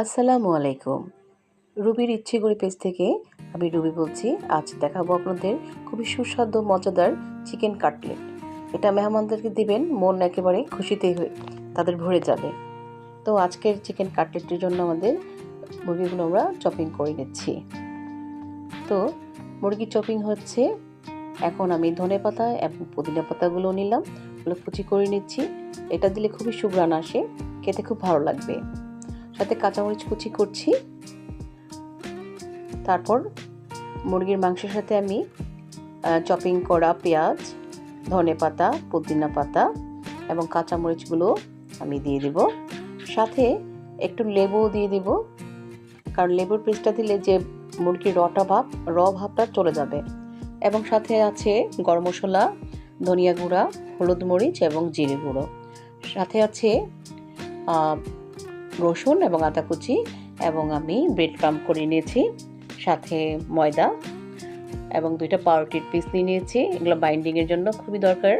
আসসালামু আলাইকুম। রুবির ইচ্ছেগুলি পেজ থেকে আমি রুবি বলছি। আজ দেখাবো আপনাদের খুবই সুস্বাদু মজাদার চিকেন কাটলেট। এটা মেহমানদেরকে দিবেন, মন একেবারে খুশিতে তাদের ভরে যাবে। তো আজকের চিকেন কাটলেটের জন্য আমাদের মুরগিগুলো আমরা চপিং করে নিচ্ছি। তো মুরগি চপিং হচ্ছে, এখন আমি ধনেপাতা এবং পুদিনা পাতাগুলো নিলাম, ওগুলো কুচি করে নিচ্ছি। এটা দিলে খুবই সুঘ্রাণ আসে, খেতে খুব ভালো লাগবে। সাথে কাঁচামরিচ কুচি করছি। তারপর মুরগির মাংসের সাথে আমি চপিং করা পেঁয়াজ, ধনেপাতা, পুদিনা পাতা এবং কাঁচামরিচগুলো আমি দিয়ে দেব। সাথে একটু লেবুও দিয়ে দেব, কারণ লেবুর পেস্টটা দিলে যে মুরগির র ভাবটা চলে যাবে। এবং সাথে আছে গরম মশলা, ধনিয়া গুঁড়া, হলুদ মরিচ এবং জিরে গুঁড়ো। সাথে আছে রসুন এবং আদা কুচি, এবং আমি ব্রেড ক্রাম্ব করে নিয়েছি। সাথে ময়দা এবং 2টা পাউরুটির পিস নিয়েছি, এগুলো বাইন্ডিংয়ের জন্য খুবই দরকার।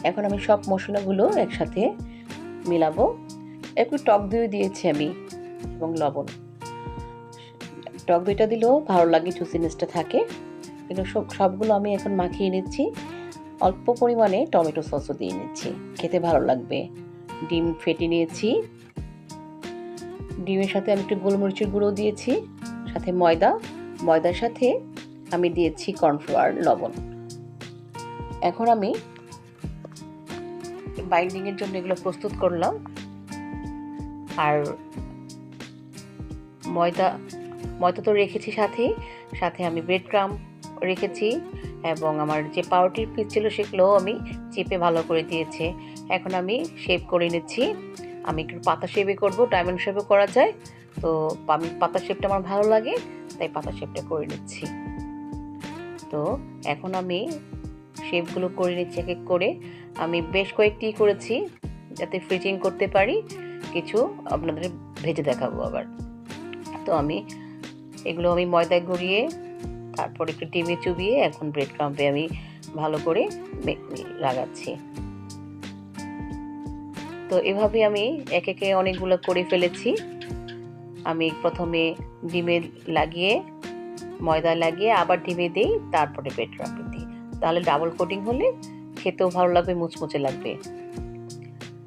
এখন আমি সব মশলাগুলো একসাথে মিলাবো। একটু টক দই দিয়েছি আমি এবং লবণ। টক দইটা দিলেও ভালো লাগে, জুসিনেসটা থাকে। এগুলো সবগুলো আমি এখন মাখিয়ে নিচ্ছি। অল্প পরিমাণে টমেটো সসও দিয়ে নিচ্ছি, খেতে ভালো লাগবে। ডিম ফেটে নিয়েছি, ডিমের সাথে আমি একটু গোলমরিচের গুঁড়ো দিয়েছি। সাথে ময়দার সাথে আমি দিয়েছি কর্নফ্লাওয়ার, লবণ। এখন আমি বাইন্ডিংয়ের জন্য এগুলো প্রস্তুত করলাম। আর ময়দা তো রেখেছি, সাথে আমি ব্রেড ক্রাম্ব রেখেছি, এবং আমার যে পাউরুটির পিস ছিল সেগুলোও আমি চিপে ভালো করে দিয়েছি। এখন আমি শেপ করে নিচ্ছি। আমি একটু পাতা শেপে করব, ডায়মন্ড শেপে করা যায়, তো আমি পাতা শেপটা আমার ভালো লাগে, তাই পাতা শেপটা করে নিচ্ছি। তো এখন আমি শেপগুলো করে নিচ্ছি এক এক করে। আমি বেশ কয়েকটি করেছি যাতে ফ্রিজিং করতে পারি, কিছু আপনাদের ভেজে দেখাবো আবার। তো এগুলো আমি ময়দায় গড়িয়ে, তারপর একটু ডিমে চুবিয়ে এখন ব্রেড ক্রাম্বে আমি ভালো করে লাগাচ্ছি। তো এভাবে আমি এক একে অনেকগুলো করে ফেলেছি। আমি প্রথমে ডিমে লাগিয়ে, ময়দা লাগিয়ে আবার ডিমে দিই, তারপরে ব্রেড ক্রাম্বে দিই, তাহলে ডাবল কোটিং হলে খেতেও ভালো লাগবে, মুচমুচে লাগবে।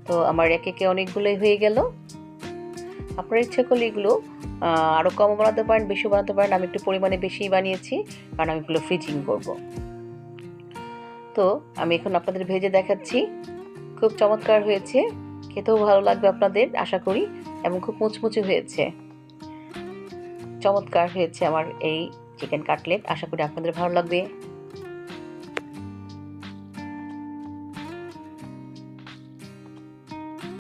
তো আমার এক একে অনেকগুলোই হয়ে গেল। আপনার ইচ্ছা করলে এগুলো আরও কম বানাতে পারেন, বেশি বানাতে পারেন। আমি একটু পরিমাণে বেশি বানিয়েছি, কারণ আমি এগুলো ফ্রিজিং করব। তো আমি এখন আপনাদের ভেজে দেখাচ্ছি। খুব চমৎকার হয়েছে, খেতেও ভালো লাগবে আপনাদের আশা করি, এবং খুব মুচমুচে হয়েছে। চমৎকার হয়েছে আমার এই চিকেন কাটলেট, আশা করি আপনাদের ভালো লাগবে।